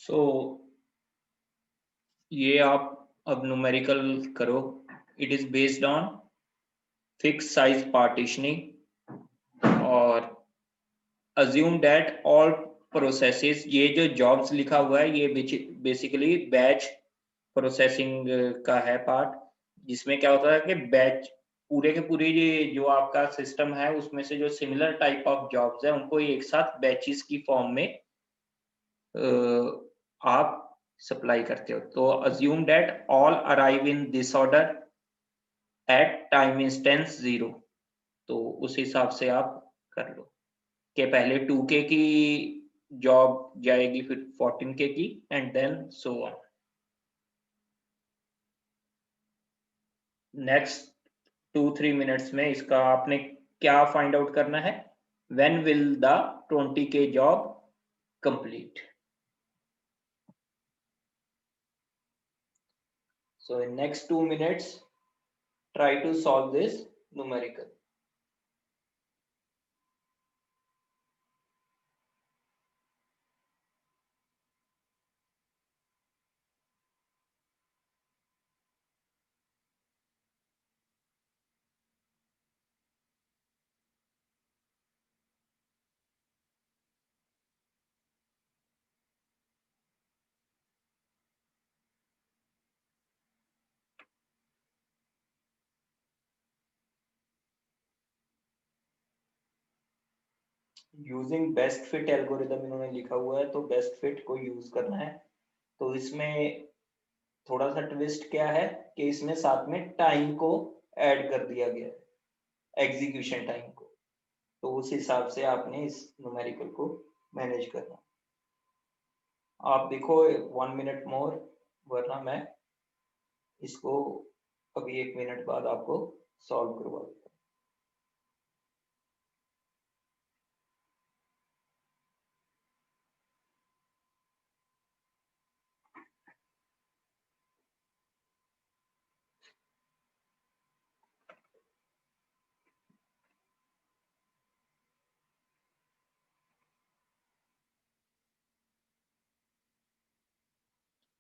सो ये आप अब न्यूमेरिकल करो. It is based on fix size partitioning और assume that all processes, ये जो jobs लिखा हुआ है ये बेसिकली बैच प्रोसेसिंग का है पार्ट, जिसमें क्या होता है कि बैच पूरे के पूरे ये जो आपका सिस्टम है उसमें से जो सिमिलर टाइप ऑफ जॉब्स है उनको एक साथ बैचेस की फॉर्म में आप सप्लाई करते हो. तो assume that all arrive in this order at time instance 0. तो उस हिसाब से आप कर लो कि पहले 2K की जॉब जाएगी, फिर 14K की, and then so on. Next 2-3 minutes में इसका आपने क्या फाइंड आउट करना है? When will the 20K job complete? So in next 2 minutes try to solve this numerical. Using best fit algorithm इन्होंने लिखा हुआ है, तो बेस्ट फिट को यूज करना है. तो इसमें थोड़ा सा ट्विस्ट क्या है कि इसमें साथ में टाइम को ऐड कर दिया गया है, एग्जीक्यूशन टाइम को. तो उस हिसाब से आपने इस न्यूमेरिकल को मैनेज करना. आप देखो 1 मिनट मोर, वरना मैं इसको अभी 1 मिनट बाद आपको सॉल्व करवा दूंगा.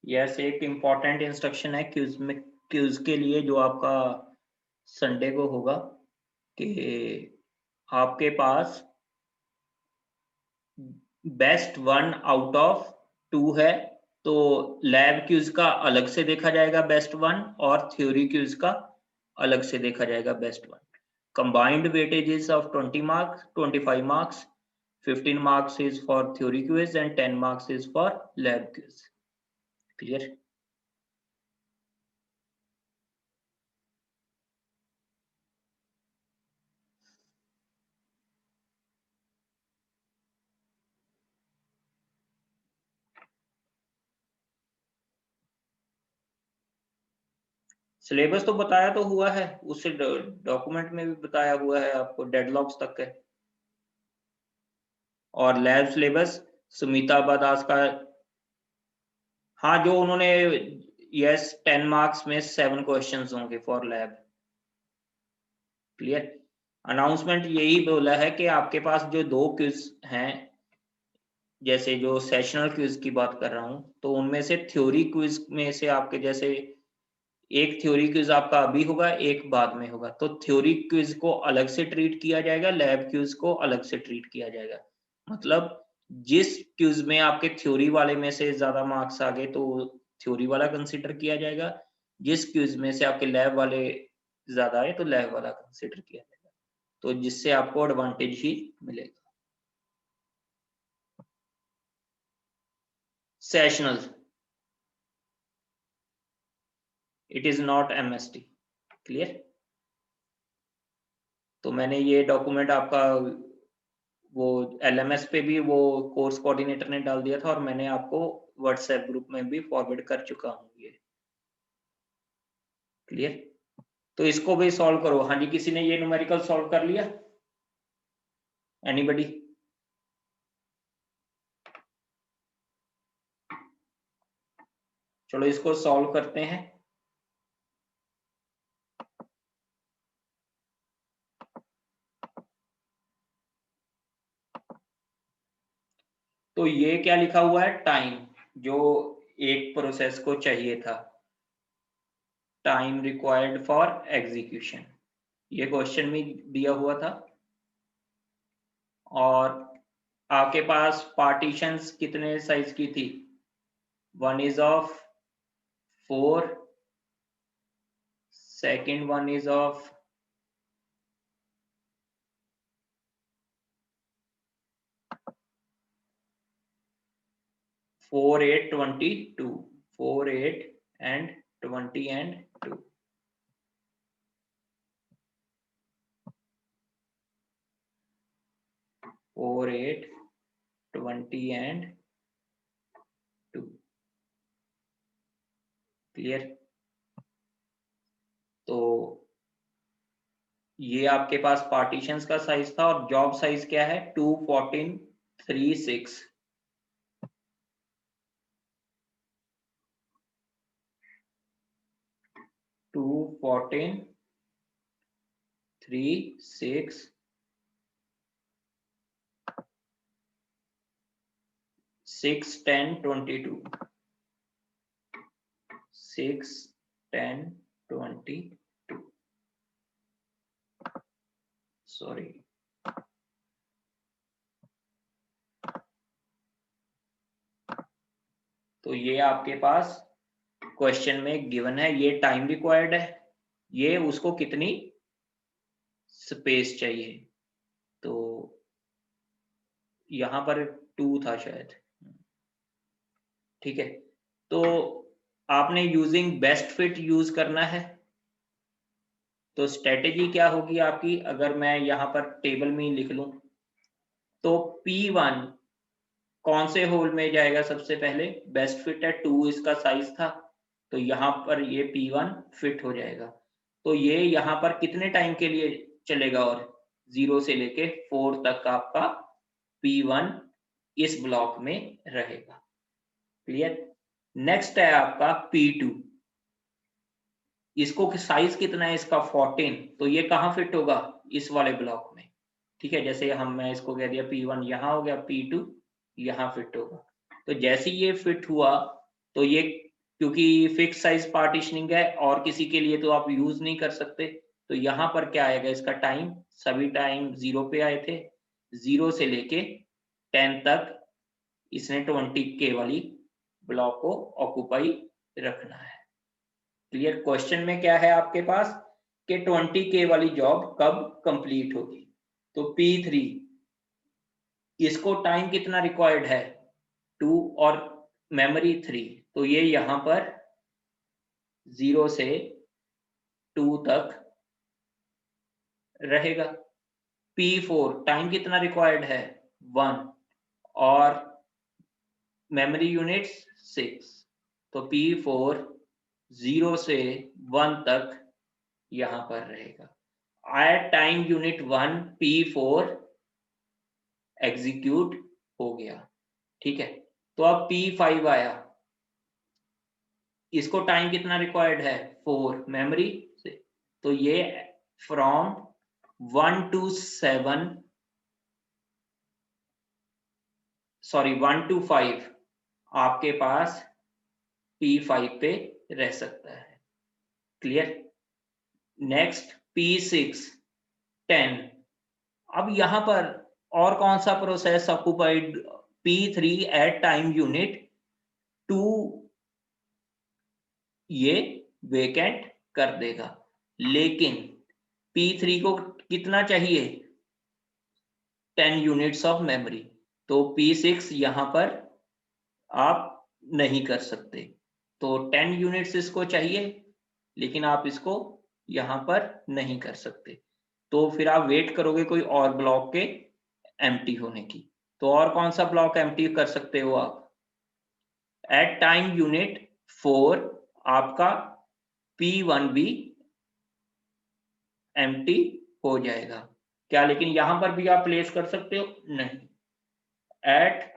यस, एक इम्पॉर्टेंट इंस्ट्रक्शन है क्यूज में, क्यूज के लिए जो आपका संडे को होगा, कि आपके पास बेस्ट 1 आउट ऑफ 2 है. तो लैब क्यूज का अलग से देखा जाएगा बेस्ट 1, और थ्योरी क्यूज का अलग से देखा जाएगा best 1. Combined weightages of 20 marks, 25 marks, 15 marks is for theory quiz and 10 marks is for lab quiz. Clear? Syllabus तो बताया तो हुआ है, उससे डॉक्यूमेंट में भी बताया हुआ है आपको, डेडलॉक्स तक है. और लैब सिलेबस सुमिता दास का, हाँ, जो उन्होंने, यस, 10 मार्क्स में 7 क्वेश्चंस होंगे फॉर लैब. क्लियर? अनाउंसमेंट यही बोला है कि आपके पास जो 2 क्विज हैं, जैसे जो सेशनल क्विज की बात कर रहा हूं, तो उनमें से थ्योरी क्विज में से आपके जैसे एक थ्योरी क्विज आपका अभी होगा, एक बाद में होगा. तो थ्योरी क्विज को अलग से ट्रीट किया जाएगा, लैब क्विज को अलग से ट्रीट किया जाएगा. मतलब जिस क्विज में आपके थ्योरी वाले में से ज्यादा मार्क्स आ गए तो थ्योरी वाला कंसिडर किया जाएगा, जिस क्विज में से आपके लैब वाले ज्यादा आए तो लैब वाला कंसिडर किया जाएगा. तो जिससे आपको एडवांटेज ही मिलेगा. Sessional, it is not MST. Clear? तो मैंने ये डॉक्यूमेंट आपका वो एलएमएस पे भी वो कोर्स कोऑर्डिनेटर ने डाल दिया था, और मैंने आपको व्हाट्सएप ग्रुप में भी फॉरवर्ड कर चुका हूँ ये. क्लियर? तो इसको भी सॉल्व करो. हाँ जी, किसी ने ये न्यूमेरिकल सॉल्व कर लिया? एनीबडी? चलो इसको सॉल्व करते हैं. तो ये क्या लिखा हुआ है? टाइम. जो एक प्रोसेस को चाहिए था, टाइम रिक्वायर्ड फॉर एग्जीक्यूशन, ये क्वेश्चन में दिया हुआ था। और आपके पास पार्टीशंस कितने साइज की थी? One is of 4, second one is of 4, 8, 22, 4, 8 and 20 and 2. Four, 8, 20 and 2. Clear? तो ये आपके पास पार्टीशंस का साइज था और जॉब साइज क्या है? 2, 14, 3, 6। Two 14, 3, 6, 6, 10, 22, 6, 10, 22, sorry. तो ये आपके पास क्वेश्चन में गिवन है, ये टाइम रिक्वायर्ड है, ये उसको कितनी स्पेस चाहिए, तो यहां पर 2 था शायद। ठीक है, तो आपने यूजिंग बेस्ट फिट यूज करना है। तो स्ट्रेटेजी क्या होगी आपकी, अगर मैं यहां पर टेबल में लिख लूं, तो P1 कौन से होल में जाएगा सबसे पहले? बेस्ट फिट है, 2 इसका साइज था, तो यहाँ पर ये P1 फिट हो जाएगा। तो ये यहाँ पर कितने टाइम के लिए चलेगा? और 0 से लेके 4 तक आपका P1 इस ब्लॉक में रहेगा। क्लियर? नेक्स्ट है आपका P2, इसको साइज कितना है इसका? 14, तो ये कहाँ फिट होगा? इस वाले ब्लॉक में। ठीक है, जैसे मैं इसको कह दिया P1 यहाँ हो गया, P2 यहाँ फिट होगा। तो जैसे ये फिट हुआ, तो ये क्योंकि फिक्स साइज पार्टीशनिंग है और किसी के लिए तो आप यूज नहीं कर सकते, तो यहाँ पर क्या आएगा? इसका टाइम, सभी टाइम 0 पे आए थे, 0 से लेके 10 तक इसने 20K वाली ब्लॉक को ऑक्यूपाई रखना है। क्लियर? क्वेश्चन में क्या है आपके पास कि 20K वाली जॉब कब कंप्लीट होगी? तो P3 इसको टाइम कितना रिक्वायर्ड है? 2 और मेमोरी 3, तो ये यहां पर 0 से 2 तक रहेगा। P4 टाइम कितना रिक्वायर्ड है? 1 और मेमोरी यूनिट्स 6, तो P4 0 से 1 तक यहां पर रहेगा। Eight time unit 1 P4 execute हो गया। ठीक है, तो अब P5 आया, इसको टाइम कितना रिक्वायर्ड है? 4 मेमोरी से, तो ये फ्रॉम 1 to 7, सॉरी 1 to 5 आपके पास P5 पे रह सकता है। क्लियर? Next P6 10। अब यहां पर और कौन सा process occupied? P3 at time unit 2 ये वेकेंट कर देगा, लेकिन P3 को कितना चाहिए? 10 यूनिट्स ऑफ मेमोरी, तो P6 यहां पर आप नहीं कर सकते, तो 10 यूनिट्स इसको चाहिए, लेकिन आप इसको यहां पर नहीं कर सकते, तो फिर आप वेट करोगे कोई और ब्लॉक के एम्प्टी होने की। तो और कौन सा ब्लॉक एम्प्टी कर सकते हो आप? एट टाइम यूनिट 4 आपका P1 भी एम्प्टी हो जाएगा क्या? लेकिन यहां पर भी आप प्लेस कर सकते हो? नहीं। एट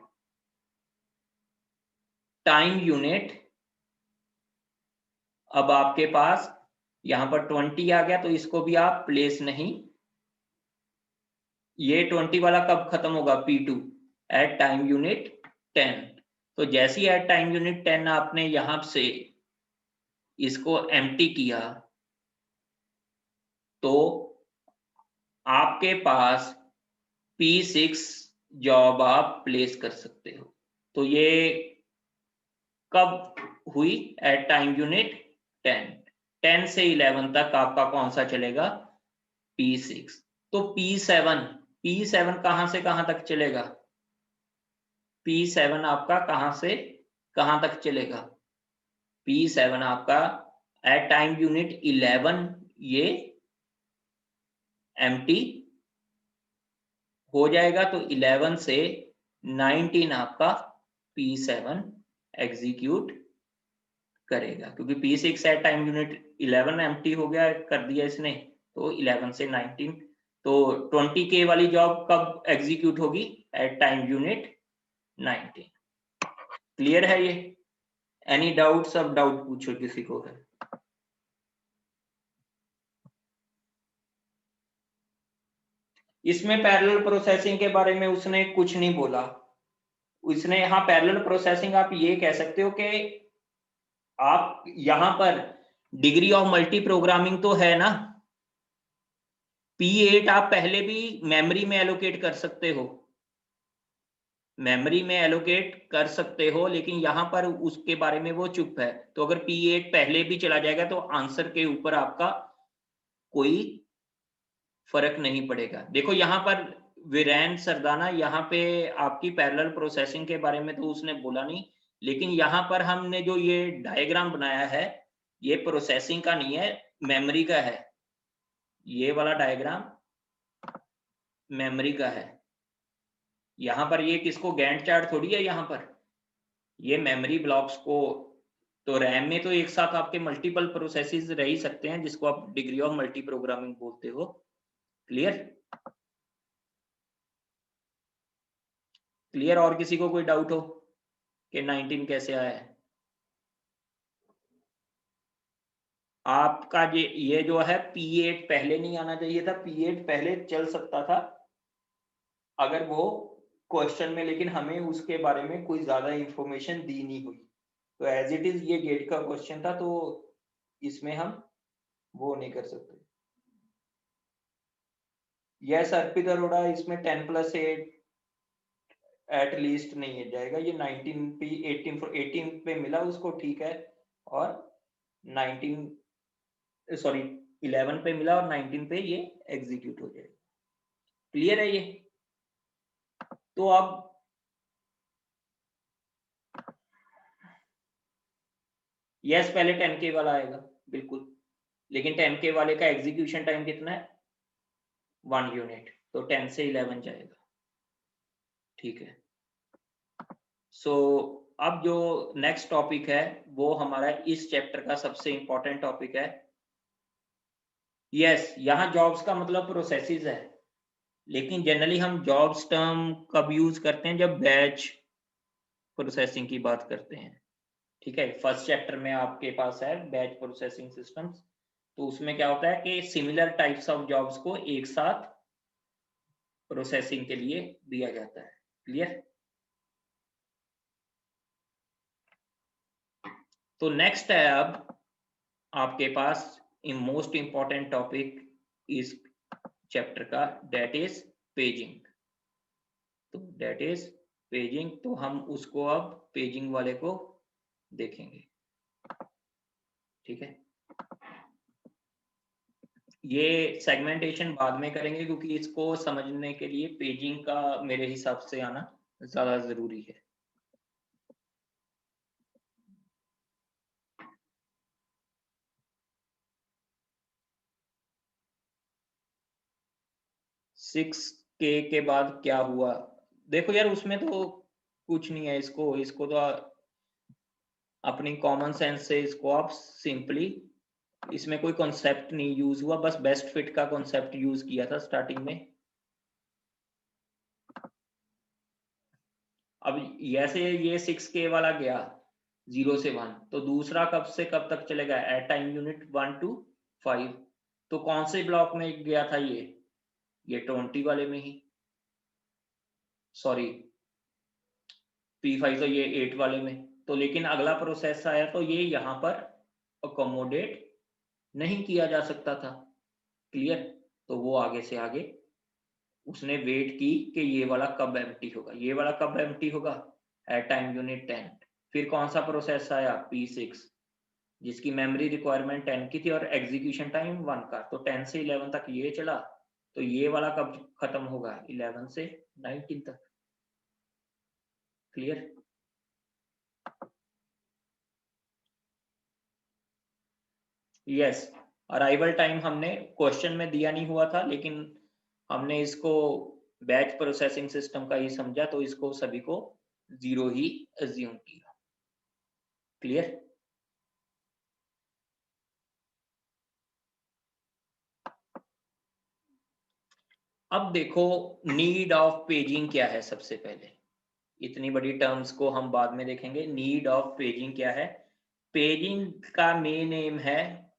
टाइम यूनिट अब आपके पास यहां पर 20 आ गया, तो इसको भी आप प्लेस नहीं, ये 20 वाला कब खत्म होगा? P2 एट टाइम यूनिट 10, तो जैसे ही एट टाइम यूनिट 10 आपने यहां से इसको एम्प्टी किया तो आपके पास P6 जॉब आप प्लेस कर सकते हो। तो ये कब हुई? Eight time unit 10। 10 से 11 तक आपका कौन सा चलेगा? P6। तो P7 कहां से कहां तक चलेगा? P7 आपका कहां से कहां तक चलेगा? P7 आपका एट टाइम यूनिट 11 ये एम्प्टी हो जाएगा, तो 11 से 19 आपका P7 एग्जीक्यूट करेगा, क्योंकि P6 eight time unit 11 empty हो गया, कर दिया इसने, तो 11 से 19, तो 20K वाली जॉब कब एग्जीक्यूट होगी? Eight time unit 19। क्लियर है ये? Any doubt? सब डाउट पूछो किसी को है। इसमें पैरेलल प्रोसेसिंग के बारे में उसने कुछ नहीं बोला। उसने, हाँ, पैरेलल प्रोसेसिंग आप ये कह सकते हो कि आप यहां पर डिग्री ऑफ मल्टी प्रोग्रामिंग तो है ना, P8 आप पहले भी मेमोरी में एलोकेट कर सकते हो, मेमोरी में एलोकेट कर सकते हो, लेकिन यहां पर उसके बारे में वो चुप है। तो अगर P8 पहले भी चला जाएगा तो आंसर के ऊपर आपका कोई फर्क नहीं पड़ेगा। देखो यहाँ पर वीरेन सरदाना, यहाँ पे आपकी पैरेलल प्रोसेसिंग के बारे में तो उसने बोला नहीं, लेकिन यहाँ पर हमने जो ये डायग्राम बनाया है ये प्रोसेसिंग का नहीं है, मेमोरी का है। ये वाला डायग्राम मेमोरी का है। यहाँ पर ये किसको गैंट चार्ट थोड़ी है, यहाँ पर ये मेमोरी ब्लॉक्स को, तो रैम में तो एक साथ आपके मल्टीपल प्रोसेसेस रह ही सकते हैं, जिसको आप डिग्री ऑफ मल्टी प्रोग्रामिंग बोलते हो। क्लियर? क्लियर? और किसी को कोई डाउट हो कि 19 कैसे आया है? आपका ये जो है P8 पहले नहीं आना चाहिए था, P8 पहले चल सकता था अगर वो क्वेश्चन में, लेकिन हमें उसके बारे में कोई ज्यादा इंफॉर्मेशन दी नहीं हुई, तो एज इट इज ये गेट का क्वेश्चन था, तो इसमें हम वो नहीं कर सकते। यस अर्पित अरोड़ा, इसमें 10+8 एट लीस्ट नहीं है जाएगा, ये 19 पे 18 पे मिला उसको, ठीक है, और 19 सॉरी 11 पे मिला और 19 पे ये एग्जीक्यूट हो जाएगा। क्लियर है ये? तो अब यस पहले 10K वाला आएगा बिल्कुल, लेकिन 10K वाले का एग्जीक्यूशन टाइम कितना है? 1 यूनिट, तो 10 से 11 जाएगा, ठीक है। सो अब जो नेक्स्ट टॉपिक है वो हमारा इस चैप्टर का सबसे इंपॉर्टेंट टॉपिक है। यस, यहाँ जॉब्स का मतलब प्रोसेसेस है, लेकिन जनरली हम जॉब्स टर्म कब यूज करते हैं? जब बैच प्रोसेसिंग की बात करते हैं, ठीक है। फर्स्ट चैप्टर में आपके पास है बैच प्रोसेसिंग सिस्टम्स, तो उसमें क्या होता है कि सिमिलर टाइप्स ऑफ जॉब्स को एक साथ प्रोसेसिंग के लिए दिया जाता है। क्लियर? तो नेक्स्ट है अब आपके पास मोस्ट इंपॉर्टेंट टॉपिक इस चैप्टर का, डेट इज पेजिंग। तो डेट इज पेजिंग, तो हम उसको अब पेजिंग वाले को देखेंगे, ठीक है। ये सेगमेंटेशन बाद में करेंगे, क्योंकि इसको समझने के लिए पेजिंग का मेरे हिसाब से आना ज्यादा जरूरी है। सिक्स के बाद क्या हुआ? देखो यार, उसमें तो कुछ नहीं है, इसको इसको तो अपनी कॉमन सेंस से इसको आप सिंपली, इसमें कोई कॉन्सेप्ट नहीं यूज हुआ, बस बेस्ट फिट का कॉन्सेप्ट यूज किया था स्टार्टिंग में। अब ऐसे ये 6K वाला गया 0 से 1, तो दूसरा कब से कब तक चलेगा? At time unit 1 to 5। तो कौन से ब्लॉक में गया था ये 20 वाले में ही, सॉरी P5 तो ये 8 वाले में, तो लेकिन अगला प्रोसेस आया तो ये यहाँ पर अकोमोडेट नहीं किया जा सकता था। क्लियर? तो वो आगे से आगे उसने वेट की कि ये वाला कब एम्प्टी होगा, ये वाला कब एम्प्टी होगा, एट टाइम यूनिट 10। फिर कौन सा प्रोसेस आया, P6, जिसकी मेमोरी रिक्वायरमेंट 10 की थी और एग्जीक्यूशन टाइम 1 का, तो 10 से 11 तक ये चला, तो ये वाला कब खत्म होगा, 11 से 19 तक। क्लियर? यस, अराइवल टाइम हमने क्वेश्चन में दिया नहीं हुआ था, लेकिन हमने इसको बैच प्रोसेसिंग सिस्टम का ही समझा, तो इसको सभी को 0 ही अज्यूम किया। क्लियर? अब देखो नीड ऑफ पेजिंग क्या है। सबसे पहले इतनी बड़ी टर्म्स को हम बाद में देखेंगे। नीड ऑफ पेजिंग क्या है? पेजिंग का मेन एम है,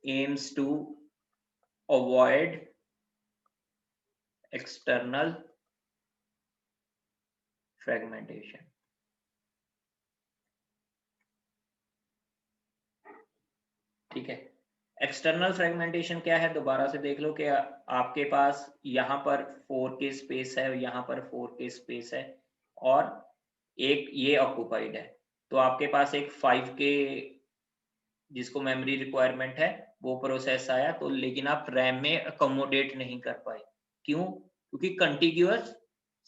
aims to avoid external fragmentation. ठीक है, एक्सटर्नल फ्रेगमेंटेशन क्या है, दोबारा से देख लो कि आपके पास यहाँ पर 4K स्पेस है, यहाँ पर 4K स्पेस है, और एक ये ऑक्यूपाइड है, तो आपके पास एक 5K जिसको मेमोरी रिक्वायरमेंट है वो प्रोसेस आया, तो लेकिन आप रैम में अकोमोडेट नहीं कर पाए। क्यों? क्योंकि कंटिग्यूअस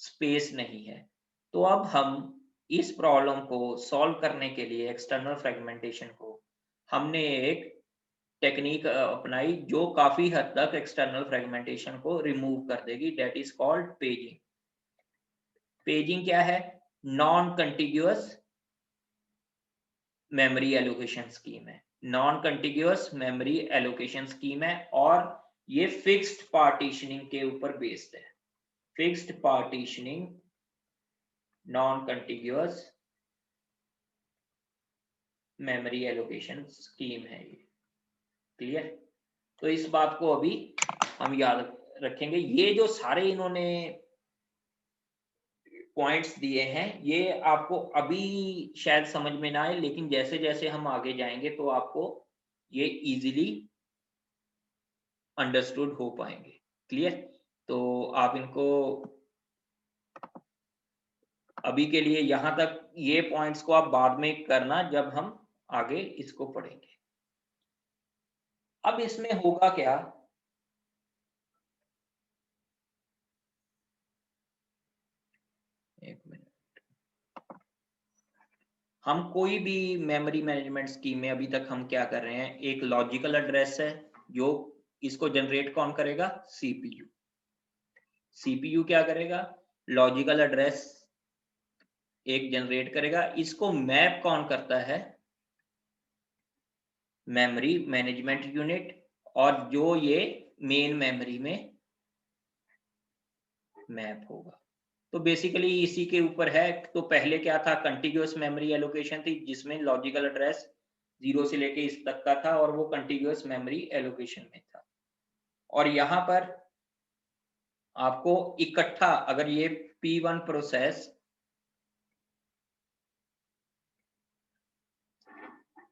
स्पेस नहीं है। तो अब हम इस प्रॉब्लम को सॉल्व करने के लिए एक्सटर्नल फ्रेगमेंटेशन को हमने एक टेक्निक अपनाई जो काफी हद तक एक्सटर्नल फ्रेगमेंटेशन को रिमूव कर देगी, that is called paging. Paging क्या है? Non contiguous memory allocation scheme है, non contiguous memory allocation scheme है, और ये फिक्स्ड पार्टीशनिंग के ऊपर बेस्ड है। Fixed partitioning non contiguous memory allocation scheme है ये। क्लियर? तो इस बात को अभी हम याद रखेंगे। ये जो सारे इन्होंने पॉइंट्स दिए हैं ये आपको अभी शायद समझ में ना आए, लेकिन जैसे जैसे हम आगे जाएंगे तो आपको ये इजीली अंडरस्टूड हो पाएंगे। क्लियर? तो आप इनको अभी के लिए यहां तक, ये पॉइंट्स को आप बाद में करना जब हम आगे इसको पढ़ेंगे। अब इसमें होगा क्या, एक मिनट, हम कोई भी मेमोरी मैनेजमेंट स्कीम में अभी तक हम क्या कर रहे हैं, एक लॉजिकल एड्रेस है जो इसको जनरेट कौन करेगा, सीपीयू। सीपीयू क्या करेगा, लॉजिकल एड्रेस एक जनरेट करेगा, इसको मैप कौन करता है, मेमोरी मैनेजमेंट यूनिट, और जो ये मेन मेमोरी में मैप होगा। तो बेसिकली इसी के ऊपर है। तो पहले क्या था, कंटिग्यूअस मेमोरी एलोकेशन थी जिसमें लॉजिकल एड्रेस 0 से लेके इस तक का था, और वो कंटिग्यूअस मेमोरी एलोकेशन में था। और यहाँ पर आपको इकट्ठा, अगर ये P1 प्रोसेस,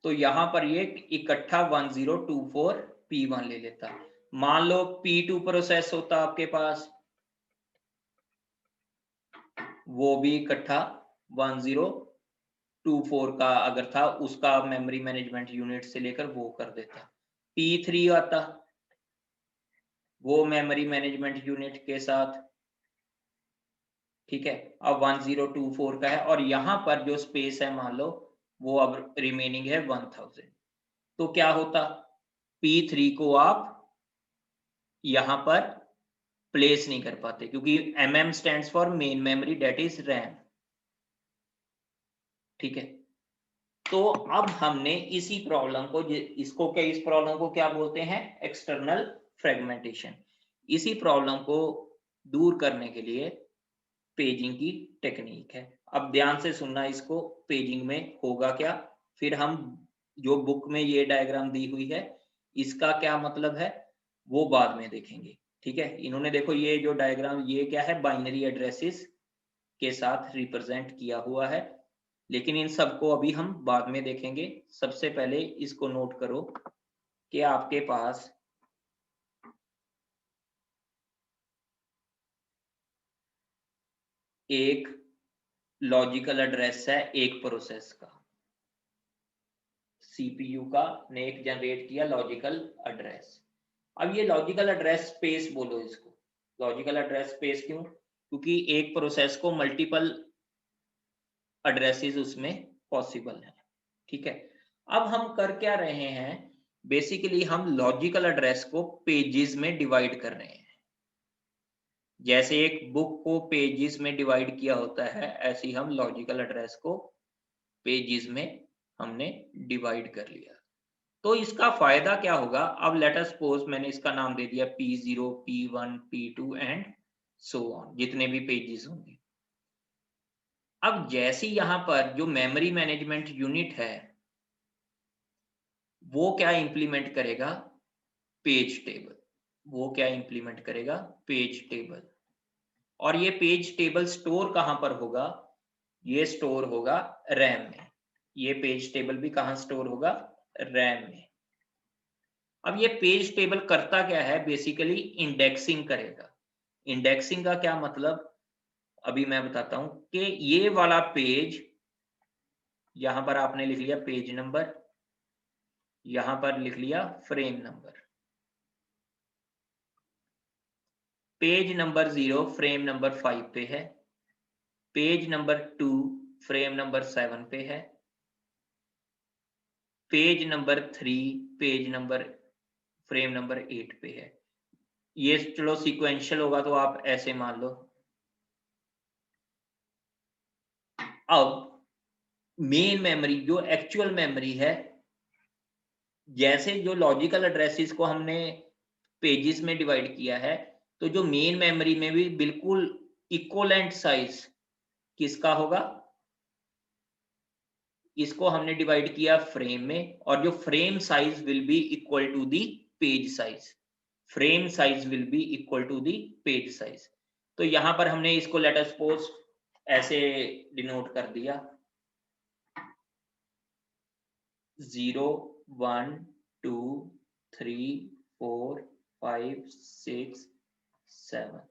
तो यहां पर ये इकट्ठा 1024 P1 ले लेता। मान लो P2 प्रोसेस होता आपके पास, वो भी इकट्ठा 1024 का अगर था, उसका मेमोरी मैनेजमेंट यूनिट से लेकर वो कर देता। P3 आता, वो मेमोरी मैनेजमेंट यूनिट के साथ। ठीक है, अब 1024 का है, और यहां पर जो स्पेस है मान लो वो अब रिमेनिंग है 1000। तो क्या होता, P3 को आप यहां पर प्लेस नहीं कर पाते, क्योंकि MM stands for main memory, that is RAM. ठीक है, तो अब हमने इसी प्रॉब्लम को, इसको क्या, इस प्रॉब्लम को क्या बोलते हैं, एक्सटर्नल फ्रेगमेंटेशन। इसी प्रॉब्लम को दूर करने के लिए पेजिंग की टेक्निक है। अब ध्यान से सुनना इसको, पेजिंग में होगा क्या, फिर हम जो बुक में ये डायग्राम दी हुई है इसका क्या मतलब है वो बाद में देखेंगे। ठीक है, इन्होंने देखो ये जो डायग्राम, ये क्या है, बाइनरी एड्रेसेस के साथ रिप्रेजेंट किया हुआ है, लेकिन इन सबको अभी हम बाद में देखेंगे। सबसे पहले इसको नोट करो कि आपके पास एक लॉजिकल एड्रेस है एक प्रोसेस का, सीपीयू का ने एक जनरेट किया लॉजिकल एड्रेस। अब ये लॉजिकल एड्रेस स्पेस बोलो इसको, लॉजिकल एड्रेस स्पेस क्यों? क्योंकि एक प्रोसेस को मल्टीपल एड्रेसेस उसमें पॉसिबल है। ठीक है, अब हम कर क्या रहे हैं, बेसिकली हम लॉजिकल एड्रेस को पेजेस में डिवाइड कर रहे हैं। जैसे एक बुक को पेजेस में डिवाइड किया होता है, ऐसे ही हम लॉजिकल एड्रेस को पेजेस में हमने डिवाइड कर लिया। तो इसका फायदा क्या होगा? अब लेट अस सपोज मैंने इसका नाम दे दिया P0, P1, P2 and so on, जितने भी पेजेस होंगे। अब जैसे यहाँ पर जो मेमोरी मैनेजमेंट यूनिट है वो क्या इंप्लीमेंट करेगा? Page table. वो क्या इंप्लीमेंट करेगा? Page table. और ये पेज टेबल स्टोर कहां पर होगा? ये स्टोर होगा रैम में। ये पेज टेबल भी कहां स्टोर होगा? रैम में। अब ये पेज टेबल करता क्या है? बेसिकली इंडेक्सिंग करेगा। इंडेक्सिंग का क्या मतलब? अभी मैं बताता हूं कि ये वाला पेज, यहां पर आपने लिख लिया पेज नंबर, यहां पर लिख लिया frame number. Page number 0 frame number 5 पे है, पेज नंबर 2 फ्रेम नंबर 7 पे है, page number 3 page number frame number 8 पे है। ये चलो सीक्वेंशियल होगा तो आप ऐसे मान लो। अब मेन मेमोरी जो एक्चुअल मेमोरी है, जैसे जो लॉजिकल एड्रेसेस को हमने पेजेस में डिवाइड किया है, तो जो मेन मेमोरी में भी बिल्कुल इक्वलेंट साइज किसका होगा? इसको हमने डिवाइड किया फ्रेम में, और जो frame size will be equal to the page size. Frame size will be equal to the page size. तो यहां पर हमने इसको लेट अस सपोज ऐसे डिनोट कर दिया 0 1 2 3 4 5 6 7।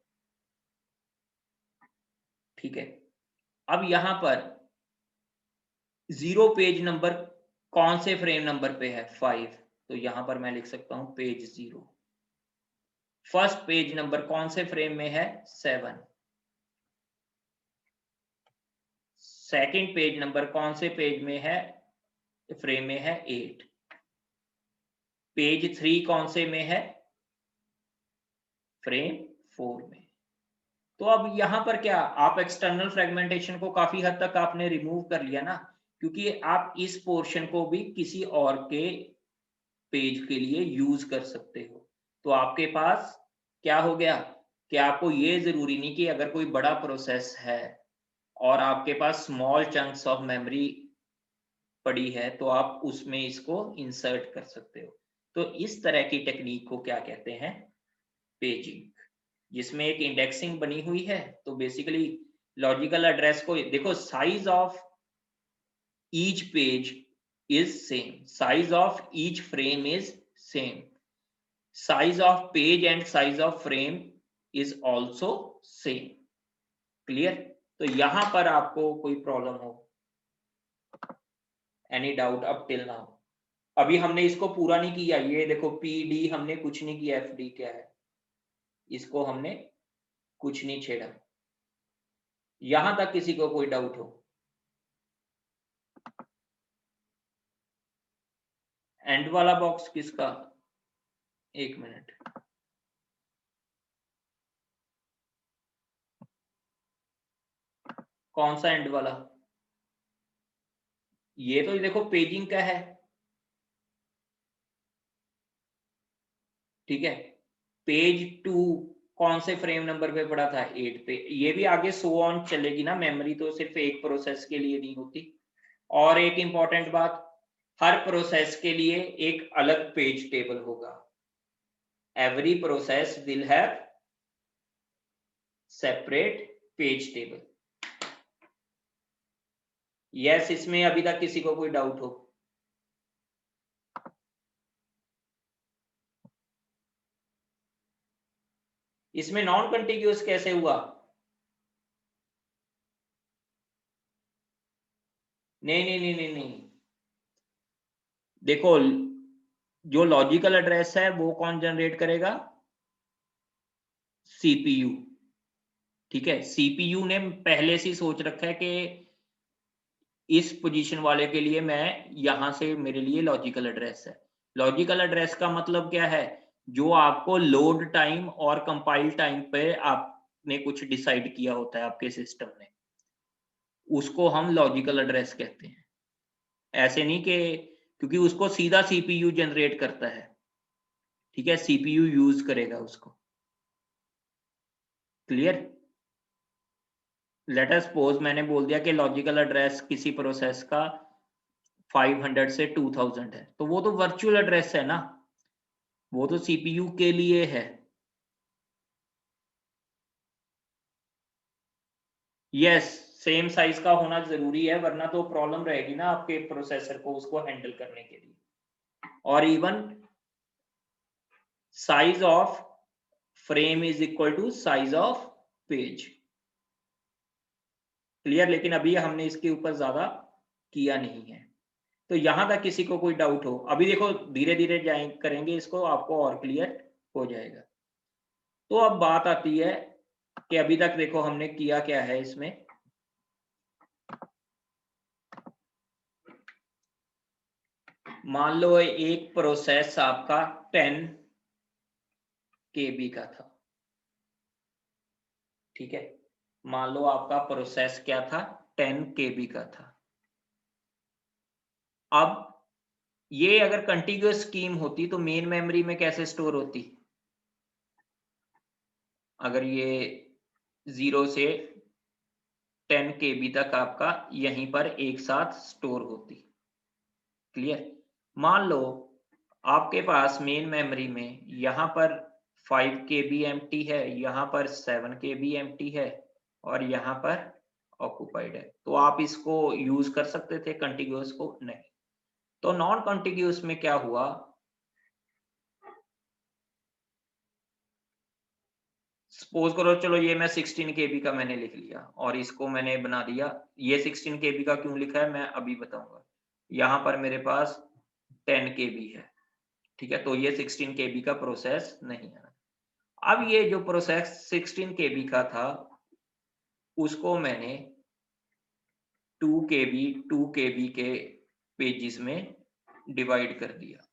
ठीक है, अब यहां पर 0 पेज नंबर कौन से फ्रेम नंबर पे है? 5। तो यहां पर मैं लिख सकता हूं पेज 0। फर्स्ट पेज नंबर कौन से फ्रेम में है? 7। सेकंड पेज नंबर कौन से पेज में है? फ्रेम में है 8। पेज 3 कौन से में है? फ्रेम 4 में। तो अब यहां पर क्या, आप एक्सटर्नल फ्रेगमेंटेशन को काफी हद तक आपने रिमूव कर लिया ना, क्योंकि आप इस पोर्शन को भी किसी और के पेज के लिए यूज कर सकते हो। तो आपके पास क्या हो गया कि आपको ये जरूरी नहीं कि अगर कोई बड़ा प्रोसेस है और आपके पास स्मॉल चंक्स ऑफ मेमोरी पड़ी है तो आप उसमें इसको इंसर्ट कर सकते हो। तो इस तरह की टेक्निक को क्या कहते हैं? पेजिंग, जिसमें एक इंडेक्सिंग बनी हुई है। तो बेसिकली लॉजिकल एड्रेस को देखो, size of each page is same, size of each frame is same, size of page and size of frame is also same। Clear? तो यहां पर आपको कोई प्रॉब्लम हो, any doubt up till now? अभी हमने इसको पूरा नहीं किया, ये देखो PD हमने कुछ नहीं किया, FD क्या है इसको हमने कुछ नहीं छेड़ा। यहां तक किसी को कोई डाउट हो? एंड वाला बॉक्स किसका? एक मिनट, कौन सा एंड वाला? ये तो देखो पेजिंग का है। ठीक है, पेज 2 कौन से फ्रेम नंबर पे पड़ा था? 8 पे। ये भी आगे सो ऑन चलेगी ना, मेमोरी तो सिर्फ एक प्रोसेस के लिए नहीं होती। और एक इंपॉर्टेंट बात, हर प्रोसेस के लिए एक अलग पेज टेबल होगा। Every process will have separate page table. Yes, इसमें अभी तक किसी को कोई डाउट हो? इसमें नॉन कंटिग्यूअस कैसे हुआ? नहीं नहीं नहीं नहीं नहीं, देखो जो लॉजिकल एड्रेस है वो कौन जनरेट करेगा? सीपीयू। ठीक है, सीपीयू ने पहले से सोच रखा है कि इस पोजीशन वाले के लिए मैं यहां से मेरे लिए लॉजिकल एड्रेस है। लॉजिकल एड्रेस का मतलब क्या है? जो आपको लोड टाइम और कंपाइल टाइम पे आपने कुछ डिसाइड किया होता है आपके सिस्टम ने, उसको हम लॉजिकल एड्रेस कहते हैं। ऐसे नहीं कि, क्योंकि उसको सीधा सीपीयू जनरेट करता है। ठीक है, सीपीयू यूज करेगा उसको। क्लियर? लेट अस सपोज मैंने बोल दिया कि लॉजिकल एड्रेस किसी प्रोसेस का 500 से 2000 है, तो वो तो वर्चुअल एड्रेस है ना, वो तो सीपीयू के लिए है। यस, सेम साइज का होना जरूरी है, वरना तो प्रॉब्लम रहेगी ना आपके प्रोसेसर को उसको हैंडल करने के लिए। और even size of frame is equal to size of page. Clear? लेकिन अभी हमने इसके ऊपर ज्यादा किया नहीं है। तो यहां तक किसी को कोई डाउट हो? अभी देखो धीरे धीरे जाए करेंगे इसको, आपको और क्लियर हो जाएगा। तो अब बात आती है कि अभी तक देखो हमने किया क्या है इसमें। मान लो एक प्रोसेस आपका 10 KB का था। ठीक है, मान लो आपका प्रोसेस क्या था? 10 KB का था। अब ये अगर कंटिन्यूअस स्कीम होती तो मेन मेमोरी में कैसे स्टोर होती? अगर ये 0 से 10 KB तक आपका यहीं पर एक साथ स्टोर होती। क्लियर? मान लो आपके पास मेन मेमोरी में यहां पर 5 KB एम्प्टी है, यहां पर 7 KB एम्प्टी है और यहां पर ऑक्यूपाइड है, तो आप इसको यूज कर सकते थे कंटिन्यूअस को? नहीं। तो नॉन कॉन्टिग्यूस में क्या हुआ? सपोज करो, चलो ये मैं 16 KB का मैंने लिख लिया और इसको मैंने बना दिया। ये 16 KB का क्यों लिखा है मैं अभी बताऊंगा। यहाँ पर मेरे पास 10 KB है। ठीक है, तो ये 16 KB का प्रोसेस नहीं है। अब ये जो प्रोसेस 16 KB का था उसको मैंने 2 KB 2 KB के पेजेस में डिवाइड कर दिया।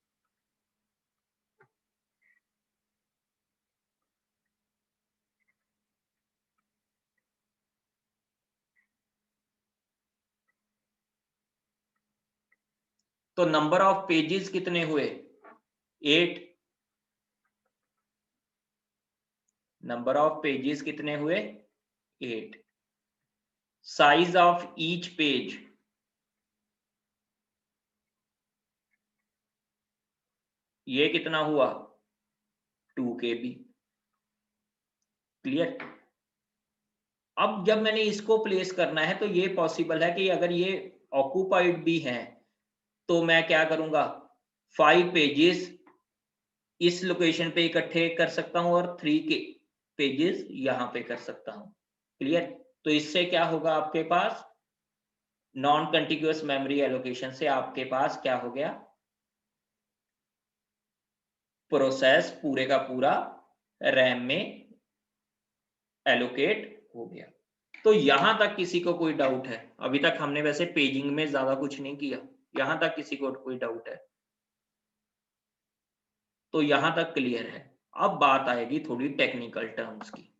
तो नंबर ऑफ पेजेस कितने हुए? 8। नंबर ऑफ पेजेस कितने हुए? 8। साइज ऑफ ईच पेज, ये कितना हुआ? 2 KB। क्लियर? अब जब मैंने इसको प्लेस करना है तो ये पॉसिबल है कि अगर ये ऑक्यूपाइड भी हैं तो मैं क्या करूंगा? 5 पेजेस इस लोकेशन पे इकट्ठे कर सकता हूं और 3 के पेजेस यहां पे कर सकता हूं। क्लियर? तो इससे क्या होगा आपके पास? नॉन कंटिग्यूअस मेमोरी एलोकेशन से आपके पास क्या हो गया? प्रोसेस पूरे का पूरा रैम में एलोकेट हो गया। तो यहां तक किसी को कोई डाउट है? अभी तक हमने वैसे पेजिंग में ज्यादा कुछ नहीं किया, यहां तक किसी को कोई डाउट है? तो यहां तक क्लियर है। अब बात आएगी थोड़ी टेक्निकल टर्म्स की।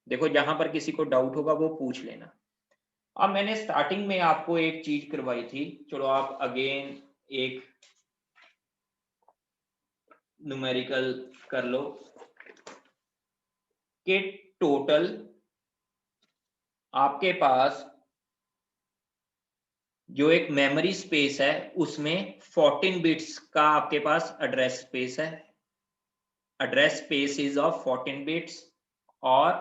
देखो जहां पर किसी को डाउट होगा वो पूछ लेना। अब मैंने स्टार्टिंग में आपको एक चीज करवाई थी, चलो आप अगेन एक न्यूमेरिकल कर लो कि टोटल आपके पास जो एक मेमोरी स्पेस है उसमें 14 बिट्स का आपके पास एड्रेस स्पेस है। Address space is of 14 bits और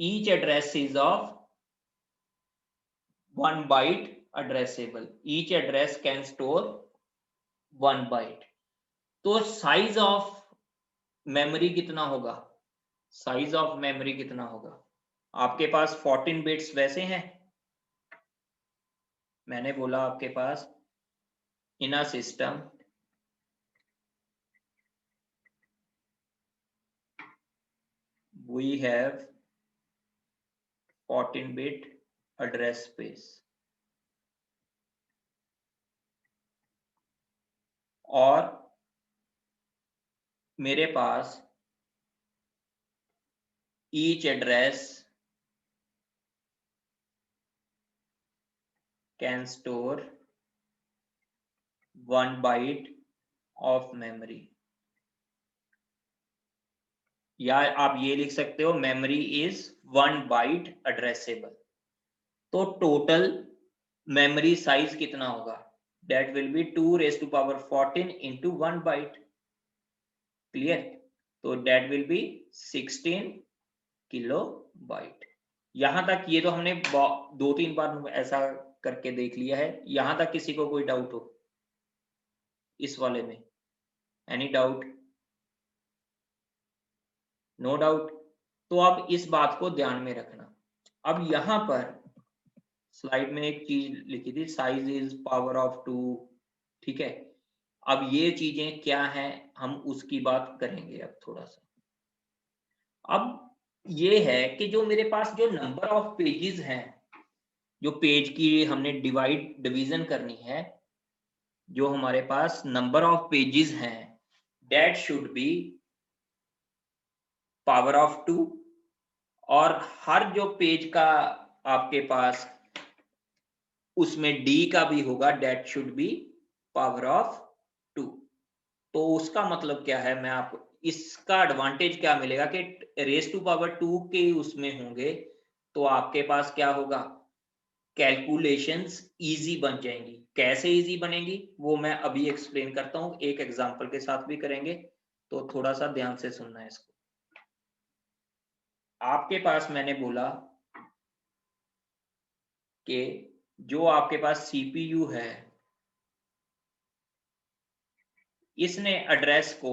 each address is of 1 byte addressable, each address can store 1 byte। तो साइज ऑफ मेमोरी कितना होगा, साइज ऑफ मेमोरी कितना होगा? आपके पास 14 बिट्स वैसे हैं, मैंने बोला आपके पास in a system we have 14-bit address space और मेरे पास each address can store 1 byte of memory, या आप ये लिख सकते हो मेमोरी इज 1 byte addressable। तो टोटल मेमोरी साइज कितना होगा? that will be 2 raised to power 14 into 1 byte, clear? तो that will be 16 किलोबाइट। यहां तक ये तो हमने 2-3 बार ऐसा करके देख लिया है। यहां तक किसी को कोई डाउट हो इस वाले में? Any doubt? No doubt. तो अब इस बात को ध्यान में रखना। अब यहां पर स्लाइड में एक चीज लिखी थी, साइज इज पावर ऑफ 2, ठीक है? अब ये चीजें क्या हैं हम उसकी बात करेंगे अब थोड़ा सा। अब ये है कि जो मेरे पास जो नंबर ऑफ पेजेस हैं, जो पेज की हमने डिवीजन करनी है, जो हमारे पास नंबर ऑफ पेजेस हैं, that should be power of 2। और हर जो पेज का आपके पास उसमें डी का भी होगा, that should be power of 2। तो उसका मतलब क्या है, मैं आपको इसका एडवांटेज क्या मिलेगा कि रेस टू पावर 2 के उसमें होंगे तो आपके पास क्या होगा, कैलकुलेशंस इजी बन जाएंगी। कैसे इजी बनेंगी वो मैं अभी एक्सप्लेन करता हूं, एक एग्जांपल के साथ भी करेंगे, तो थोड़ा सा ध्यान से सुनना है इसको। आपके पास मैंने बोला कि जो आपके पास सीपीयू है, इसने एड्रेस को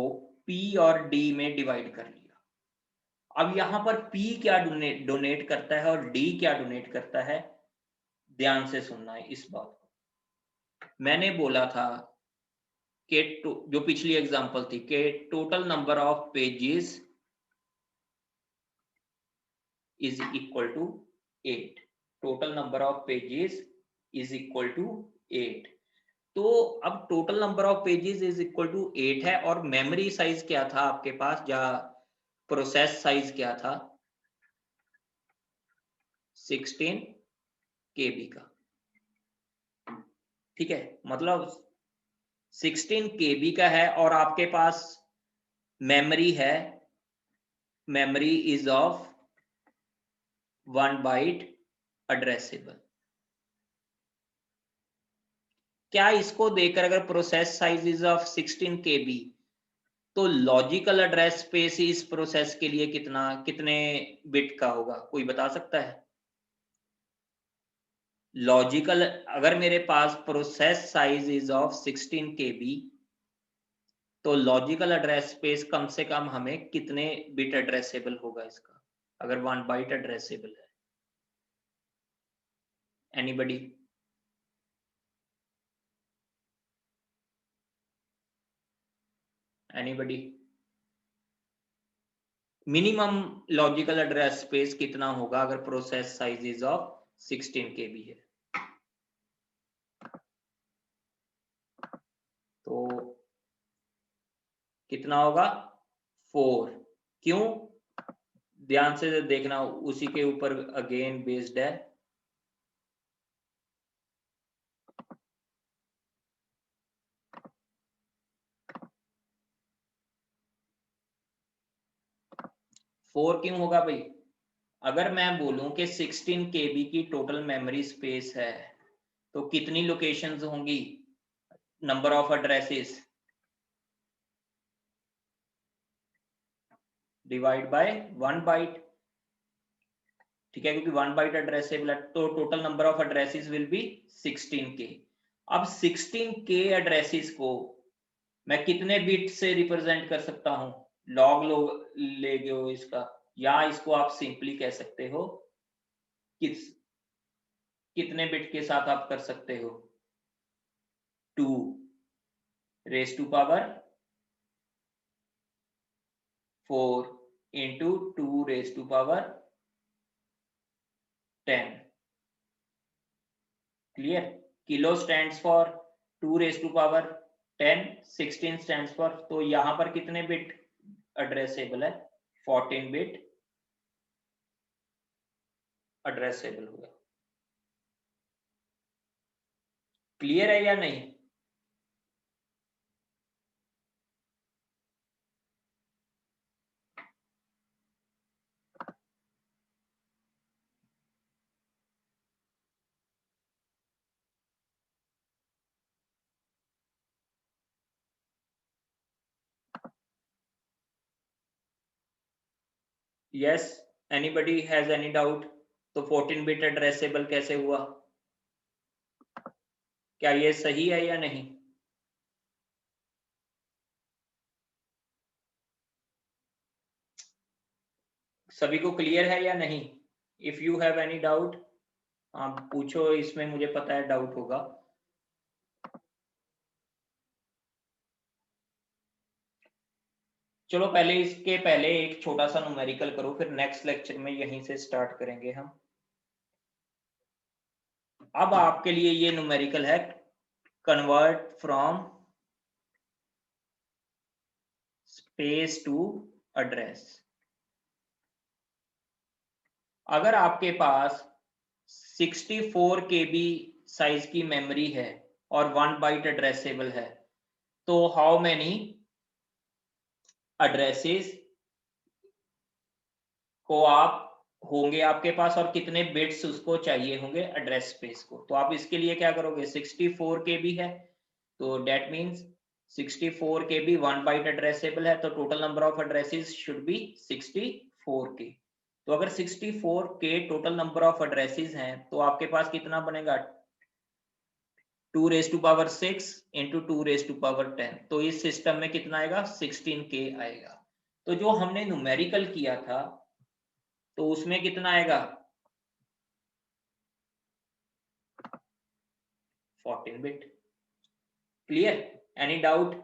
P और D में डिवाइड कर लिया। अब यहां पर P क्या डोनेट करता है और D क्या डोनेट करता है, ध्यान से सुनना है इस बात को। मैंने बोला था कि जो पिछली एग्जांपल थी कि total number of pages is equal to 8, total number of pages is equal to 8। तो अब total number of pages is equal to 8 है और मेमोरी साइज क्या था आपके पास, या प्रोसेस साइज क्या था, 16 KB का, ठीक है? मतलब 16 KB का है और आपके पास मेमोरी है, memory is of 1 byte addressable। क्या इसको देखकर अगर process size is of 16 KB, तो लॉजिकल एड्रेस स्पेस इस प्रोसेस के लिए कितने बिट का होगा, कोई बता सकता है? लॉजिकल, अगर मेरे पास process size is of 16 KB, तो लॉजिकल एड्रेस स्पेस कम से कम हमें कितने बिट एड्रेसेबल होगा इसका, अगर 1 बाइट एड्रेसेबल है? Anybody? Anybody? Minimum logical address space कितना होगा अगर process size is of 16 KB है? तो कितना होगा? 4। क्यों? ध्यान से देखना, उसी के ऊपर अगेन बेस्ड है। फोर क्यों होगा भाई? अगर मैं बोलूं कि 16 KB की टोटल मेमोरी स्पेस है, तो कितनी लोकेशंस होंगी, number of addresses divide by 1 byte. ठीक है, क्योंकि 1 बाइट एड्रेसेबल है, तो total number of addresses will be 16K। अब 16K एड्रेसेस को मैं कितने बिट से रिप्रेजेंट कर सकता हूं? लॉग ले गयो इसका, या इसको आप सिंपली कह सकते हो कितने बिट के साथ आप कर सकते हो? 2 raise to power 4 into 2 raise to power 10। Clear? Kilo stands for 2 raise to power 10, 16 stands for, तो यहां पर कितने बिट एड्रेसेबल है? 14 बिट एड्रेसेबल हुआ। क्लियर है या नहीं? Yes, anybody has any doubt? तो 14 बिट एड्रेसेबल कैसे हुआ? क्या ये सही है या नहीं? सभी को क्लियर है या नहीं? If you have any doubt आप पूछो, इसमें मुझे पता है डाउट होगा। चलो पहले इसके पहले एक छोटा सा न्यूमेरिकल करो, फिर नेक्स्ट लेक्चर में यहीं से स्टार्ट करेंगे हम। अब आपके लिए ये न्यूमेरिकल है, convert from space to address. अगर आपके पास 64 KB साइज की मेमोरी है और 1 बाइट एड्रेसेबल है, तो हाउ मेनी एड्रेसेस को आप होंगे आपके पास, और कितने बिट्स उसको चाहिए होंगे एड्रेस स्पेस को? तो आप इसके लिए क्या करोगे? 64 KB है, तो that means 64 KB 1 byte addressable है, तो total number of addresses should be 64K। तो अगर 64K total number of addresses हैं, तो आपके पास कितना बनेगा? 2 raise to power 6 into 2 raise to power 10। तो इस सिस्टम में कितना आएगा? 16K आएगा। तो जो हमने न्यूमेरिकल किया था, तो उसमें कितना आएगा? 14 बिट। क्लियर? Any doubt?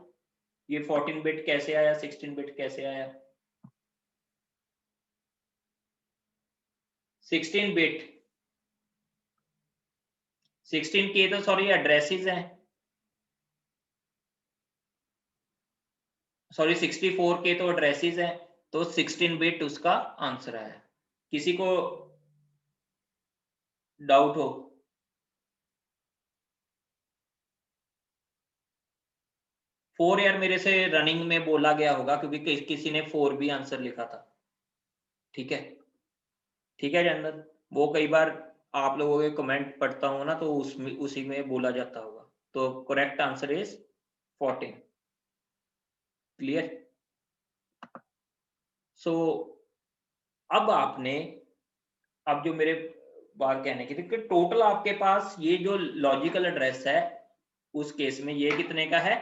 ये 14 बिट कैसे आया, 16 बिट कैसे आया? 16 बिट 16K तो सॉरी एड्रेसेस हैं, सॉरी 64K तो एड्रेसेस हैं, तो 16 बिट उसका आंसर आया। किसी को डाउट हो? फोर यार मेरे से रनिंग में बोला गया होगा, क्योंकि किसी ने 4 भी आंसर लिखा था। ठीक है, ठीक है जनरल, वो कई बार आप लोगों के कमेंट पढ़ता हूँ ना, तो उसमें उसी में बोला जाता होगा। तो करेक्ट आंसर इज 14। क्लियर? सो अब आपने, अब जो मेरे बात कहने की थी कि टोटल आपके पास ये जो लॉजिकल एड्रेस है, उस केस में ये कितने का है?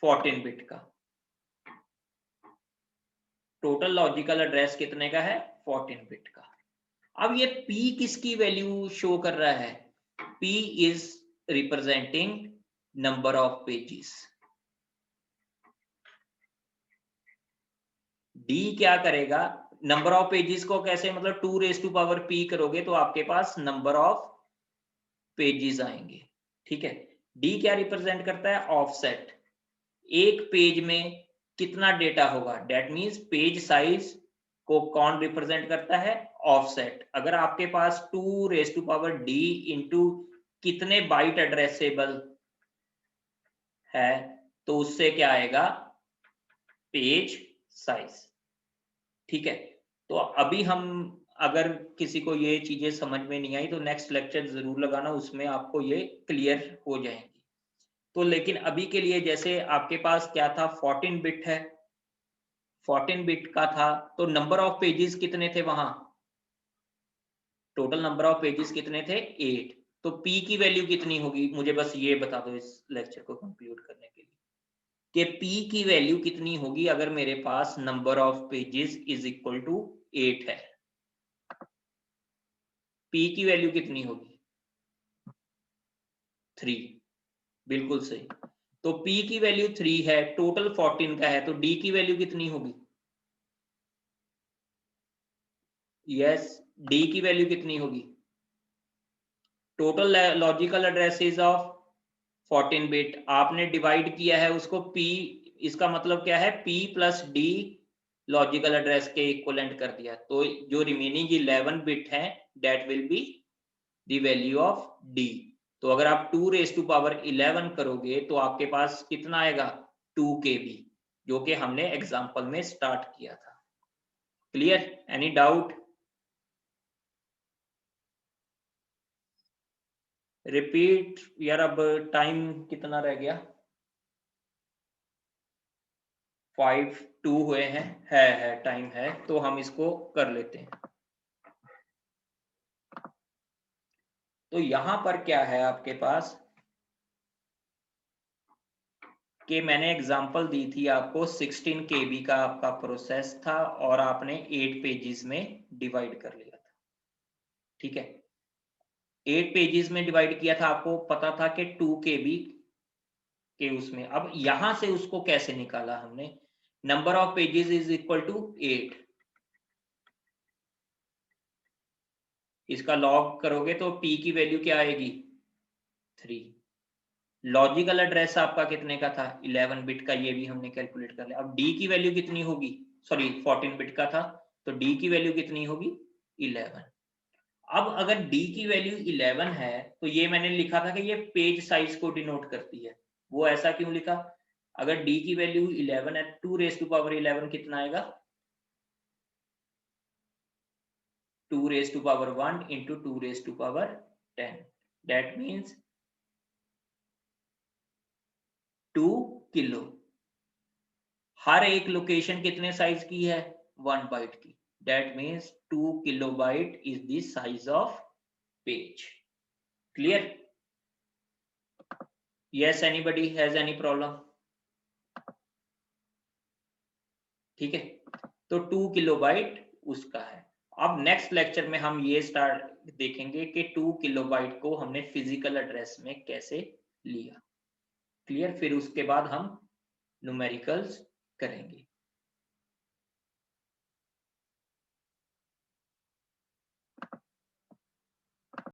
14 बिट का। टोटल लॉजिकल एड्रेस कितने का है? 14 बिट का। अब ये P किसकी वैल्यू शो कर रहा है? P is representing number of pages. D क्या करेगा? नंबर ऑफ पेजेस को कैसे, मतलब 2 रेज टू पावर P करोगे तो आपके पास नंबर ऑफ पेजेस आएंगे। ठीक है, D क्या रिप्रेजेंट करता है? ऑफसेट। एक पेज में कितना डेटा होगा? डेट मींस पेज साइज को कौन रिप्रेजेंट करता है? ऑफसेट। अगर आपके पास 2 raise to power D into कितने बाइट एड्रेसेबल है, तो उससे क्या आएगा? Page size. ठीक है, तो अभी हम, अगर किसी को ये चीजें समझ में नहीं आई तो नेक्स्ट लेक्चर जरूर लगाना, उसमें आपको ये क्लियर हो जाएंगी। तो लेकिन अभी के लिए जैसे आपके पास क्या था? 14 बिट है, 14 बिट का था, तो नंबर ऑफ पेजेस कितने थे वहां? टोटल नंबर ऑफ पेजेस कितने थे 8, तो P की वैल्यू कितनी होगी, मुझे बस ये बता दो इस लेक्चर को कंक्लूड करने के लिए कि P की वैल्यू कितनी होगी अगर मेरे पास number of pages is equal to 8 है। P की वैल्यू कितनी होगी 3, बिल्कुल सही। तो P की वैल्यू 3 है, टोटल 14 का है, तो D की वैल्यू कितनी होगी, यस D की वैल्यू कितनी होगी, total logical addresses of 14 bit आपने डिवाइड किया है उसको P, इसका मतलब क्या है P plus D logical address के इक्वलेंट कर दिया, तो जो रिमेनिंग 11 बिट है that will be the value of D। तो अगर आप 2 रेज टू पावर 11 करोगे तो आपके पास कितना आएगा 2 KB, जो कि हमने एग्जांपल में स्टार्ट किया था। Clear, any doubt? रिपीट यार, अब टाइम कितना रह गया, 5:02 हुए हैं, है टाइम है, तो हम इसको कर लेते हैं। तो यहां पर क्या है आपके पास कि मैंने एग्जांपल दी थी आपको, 16 KB का आपका प्रोसेस था और आपने 8 पेजेस में डिवाइड कर लिया था, ठीक है। 8 पेजेस में डिवाइड किया था, आपको पता था कि 2 KB के उसमें, अब यहां से उसको कैसे निकाला हमने, number of pages is equal to 8, इसका लॉग करोगे तो P की वैल्यू क्या आएगी 3, लॉजिकल एड्रेस आपका कितने का था 11 बिट का, ये भी हमने कैलकुलेट कर लिया। अब D की वैल्यू कितनी होगी, सॉरी 14 बिट का था, तो D की वैल्यू कितनी होगी 11। अब अगर D की वैल्यू 11 है तो ये मैंने लिखा था कि ये पेज साइज को डिनोट करती है, वो ऐसा क्यों लिखा, अगर D की वैल्यू 11 है 2 रेज टू पावर 11 कितना आएगा 2 raise to power 1 into 2 raise to power 10, that means 2 kilo. हर एक लोकेशन कितने साइज की है 1 बाइट की, that means 2 kilobyte is the size of page. Clear? Yes, anybody has any problem? ठीक है, तो 2 किलोबाइट उसका है। अब नेक्स्ट लेक्चर में हम ये स्टार्ट देखेंगे कि 2 किलोबाइट को हमने फिजिकल एड्रेस में कैसे लिया। क्लियर? फिर उसके बाद हम न्यूमेरिकल्स करेंगे।